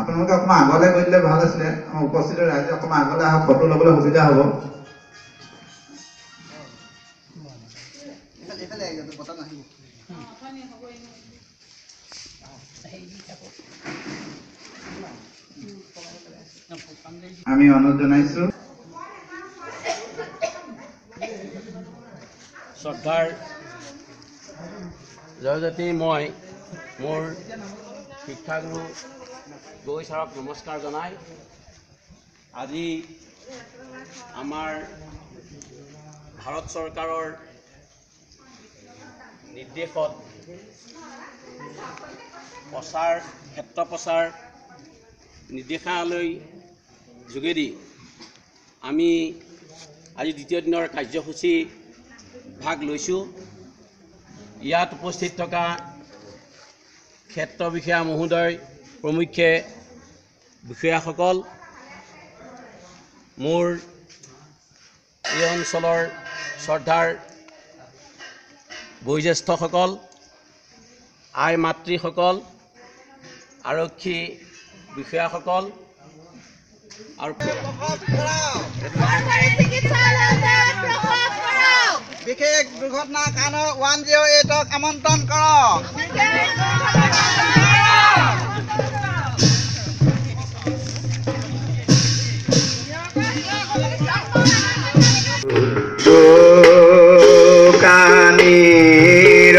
আপোনালোকে অকণমান আগলৈ গৈ দিলে ভাল আছিলে। আমাৰ উপস্থিত ৰাইজে অকণমান আগলৈ আহক, ফটো ল'বলৈ সুবিধা হ'ব। আমি অনুৰোধ জনাইছোঁ। শ্ৰদ্ধাৰ জয়জাতি, মই মোৰ শিক্ষাগুৰু গগৈ ছাৰক নমস্কাৰ জনাই আজি আমাৰ ভাৰত চৰকাৰৰ নিৰ্দেশত ক্ষেত্ৰ প্ৰচাৰ নিৰ্দেশালয় যোগেদি আমি আজি দ্বিতীয় দিনৰ কাৰ্যসূচী ভাগ লৈছোঁ। ইয়াত উপস্থিত থকা ক্ষেত্ৰ বিষয়া মহোদয় প্ৰমুখ্যে বিষয়াসকল, মোৰ এই অঞ্চলৰ শ্ৰদ্ধাৰ বয়োজ্যেষ্ঠসকল, আই মাতৃসকল, আৰক্ষী বিষয়াসকল আৰু বিশেষ দুৰ্ঘটনাৰ কাৰণে 108ক আমন্ত্ৰণ কৰক। দোকানীৰ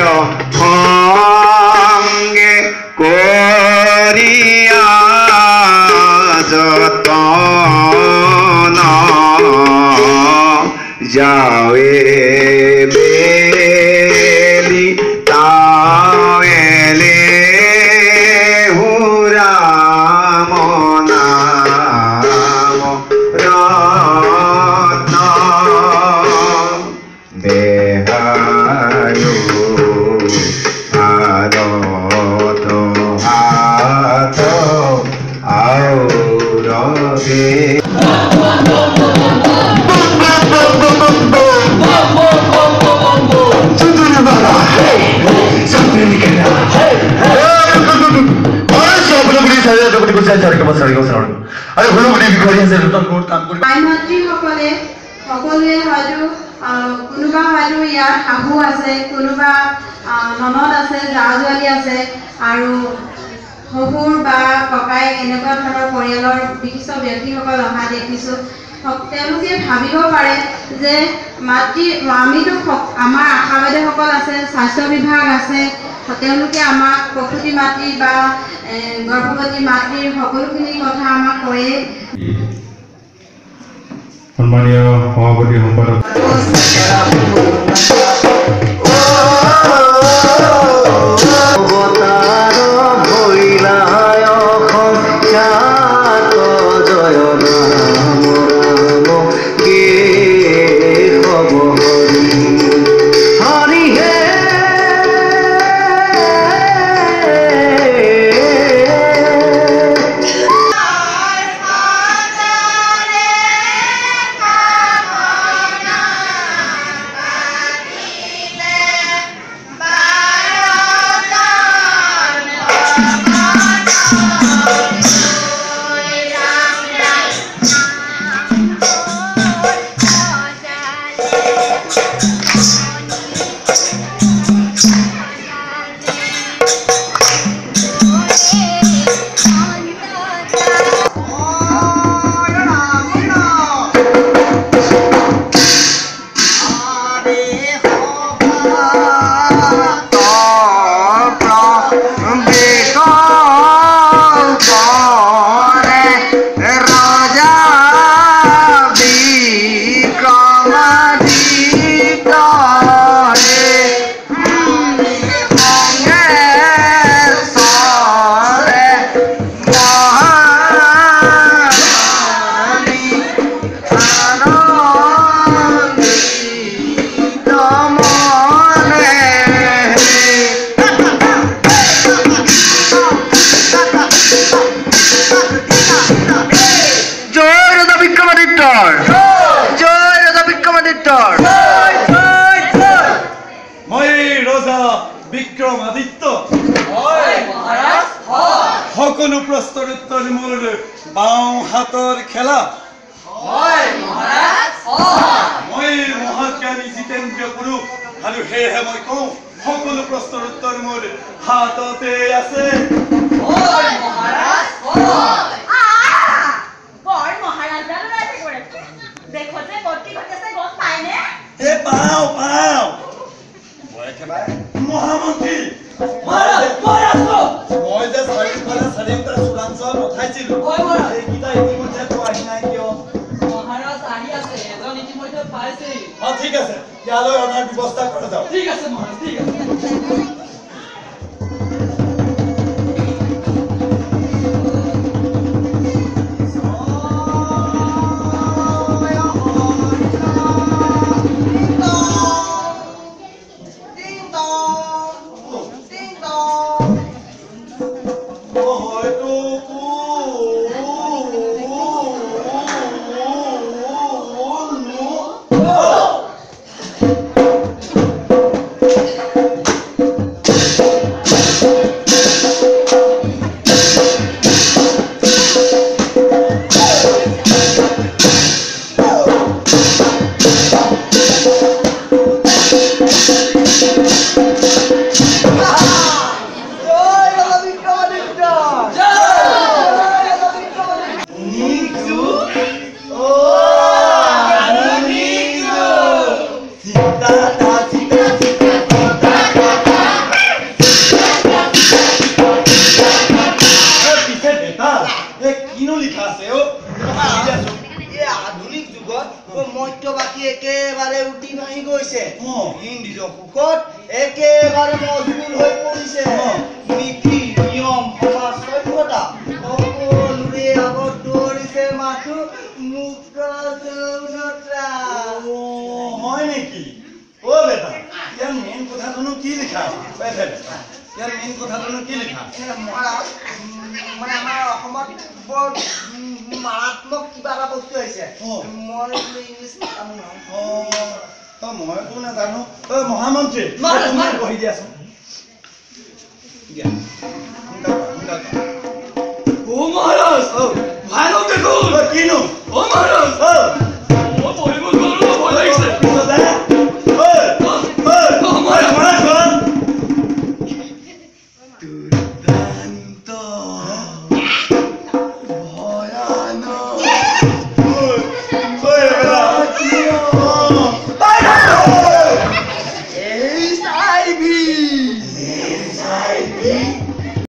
সংগে কৰিয়া যতন যাৱে বেলি তাৱেলে হুৰাম নাম ৰত্ন দেহায়ো আৰত হাত আউৰবে মাতৃসকলে সকলোৱে হয়তো কোনোবা হয়তো ইয়াত শাহু আছে, কোনোবা ননদ আছে, জা জোৱালী আছে আৰু শহুৰ বা ককাই এনেকুৱা ধৰণৰ পৰিয়ালৰ বিশিষ্ট ব্যক্তিসকল অহা দেখিছোঁ। তেওঁলোকে ভাবিব পাৰে যে আমিতো আমাৰ আশা বাইদেউসকল আছে, স্বাস্থ্য বিভাগ আছে, তেওঁলোকে আমাক প্ৰসূতি মাতৃ বা গৰ্ভৱতী মাতৃৰ সকলোখিনি কথা আমাক কয়ে। সন্মানীয় সভাপতি সম্পাদক সকলো প্ৰশ্নৰ উত্তৰ সেয়েহে মই কওঁ সকলো প্ৰশ্নৰ উত্তৰ মোৰ হাততে আছে পাওঁ মই একেবাৰে মহামন্ত্ৰী মই যে চাৰিওফালে স্বাধীনতা চোৰাংচোৱা পঠাইছিলো সেইকেইটা ইতিমধ্যে পোৱাহি নাই কিয় ঠিক আছে ইয়ালৈ অনাৰ ব্যৱস্থা কৰা যাওক ঠিক আছে মহাৰাজ ঠিক আছে মহামন্ত্ৰী বহি দিয়াচোন ও মহাৰাজ ভাইলক দেখো কিনো ও মহাৰাজ ও পঢ়িব নোৱাৰো ভয় লাগিছে